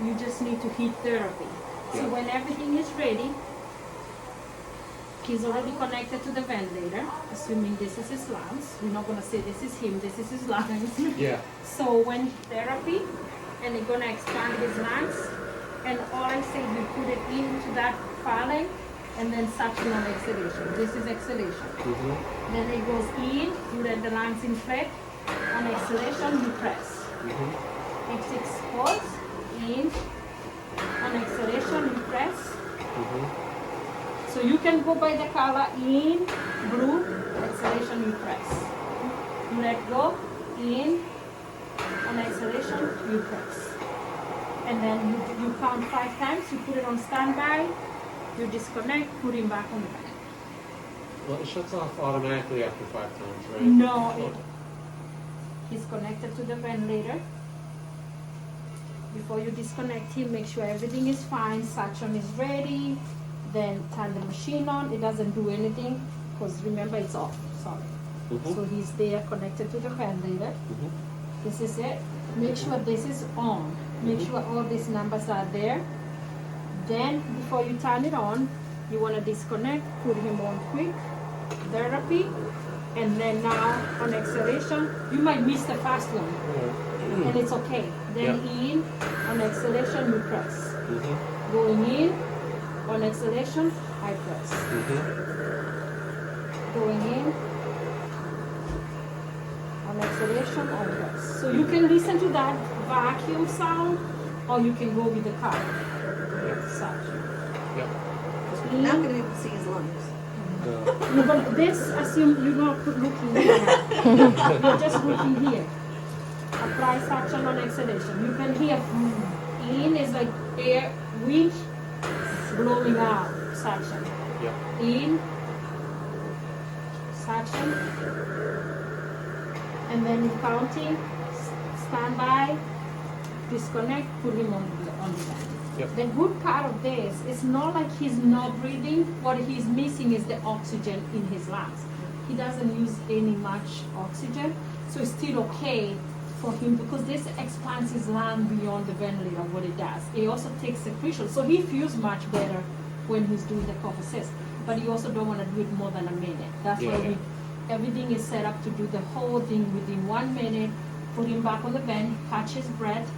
you just need to heat therapy. So when everything is ready, he's already connected to the ventilator, assuming this is his lungs. We're not gonna say this is him, this is his lungs. Yeah. So when therapy, and they're gonna expand his lungs, and all I say, we put it into that phalanx, and then suction on exhalation. This is exhalation. Mm-hmm. Then it goes in, you let the lungs inflate. On exhalation, you press. Mm-hmm. It's exposed, in. On exhalation, you press. Mm-hmm. So you can go by the color, in, blue, exhalation, you press. You let go, in. On exhalation, you press. And then you count 5 times, you put it on standby, you disconnect, put him back on the bed. Well, it shuts off automatically after 5 times, right? No, he's connected to the ventilator. Before you disconnect him, make sure everything is fine, suction is ready, then turn the machine on. It doesn't do anything, because remember it's off, sorry. Mm-hmm. So he's there connected to the ventilator. Mm-hmm. This is it. Make sure this is on. Make sure all these numbers are there. Then, before you turn it on, you want to disconnect, put him on quick therapy, and then now on exhalation, you might miss the first one, and it's okay. Then in, on exhalation, you press. Mm-hmm. Going in, on exhalation, I press. Mm-hmm. Going in, on exhalation, I press. So you can listen to that vacuum sound, or you can go with the car. Suction. Yep. We're not going to be able to see his lungs. You're gonna, this assume you're not looking here. You're just looking here. Apply suction on exhalation. You can hear in is like air, wind blowing out. Suction. Yep. In, suction, and then you're counting. Stand by. Disconnect. Put him on the bed. Yep. The good part of this is not like he's not breathing. What he's missing is the oxygen in his lungs. He doesn't use any much oxygen, so it's still okay for him because this expands his lung beyond the ventilator. What it does, it also takes secretion, so he feels much better when he's doing the cough assist. But you also don't want to do it more than a minute. That's why everything is set up to do the whole thing within 1 minute. Put him back on the vent, catch his breath.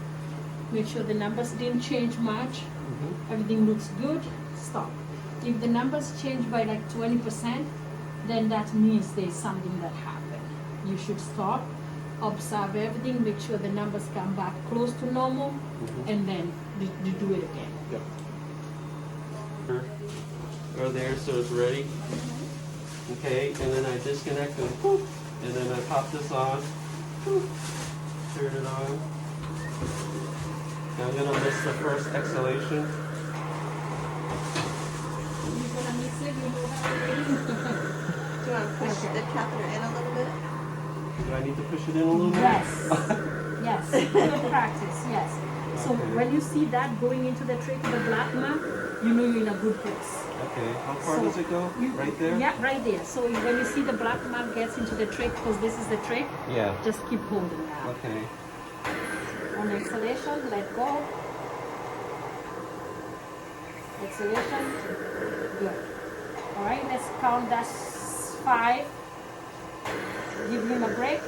Make sure the numbers didn't change much. Mm-hmm. Everything looks good. Stop. If the numbers change by like 20%, then that means there's something that happened. You should stop, observe everything, make sure the numbers come back close to normal, and then you do it again. Yep. Are there, so it's ready. Okay, and then I disconnect them, and then I pop this on, turn it on. Now I'm gonna miss the first exhalation. You're gonna miss it, you know how it is. Do you want to push the catheter in a little bit? Do I need to push it in a little bit? Yes. Yes. Good practice, yes. So when you see that going into the trach, the black mark, you know you're in a good place. Okay, how far So does it go? Right there? Yeah, right there. So when you see the black mark gets into the trach, because this is the trach, Yeah. just keep holding now. Okay. On exhalation, let go. Exhalation, good. All right, let's count that 5. Give him a break.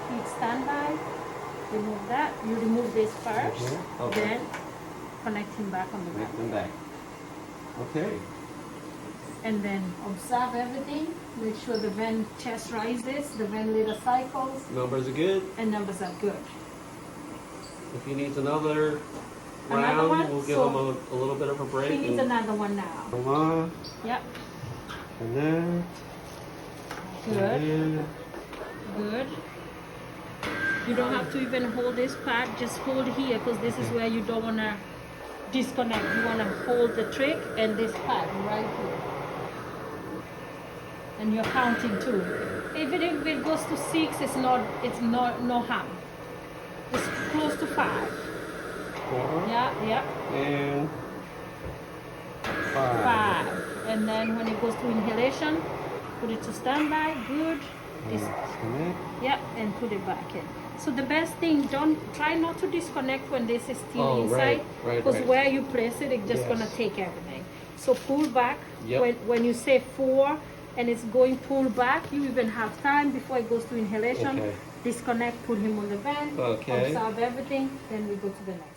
Keep standby. Remove that. You remove this first, Okay. then connect him back on the Make back. them back. Okay. And then observe everything. Make sure the chest rises, the ventilator cycles, Numbers are good. and numbers are good. If he needs another Another round, one? we'll give So him a little bit of a break. He needs and another one now. come on. Yep. And then. Good. And Good. You don't have to even hold this pad, just hold here because this is where you don't want to disconnect. You want to hold the trach and this pad right here. And you're counting too. Even if it goes to 6, it's not no harm. It's close to 5. 4. Yeah. And 5. 5. And then when it goes to inhalation, put it to standby. Good. Disconnect. Yep, and put it back in. So the best thing, don't try not to disconnect when this is still Oh, inside, right, because right. where you place it, it's just Yes. gonna take everything. So pull back. Yep. When you say 4 and it's going pull back, you even have time before it goes to inhalation. Okay. Disconnect, put him on the vent, Okay. observe everything, then we go to the next.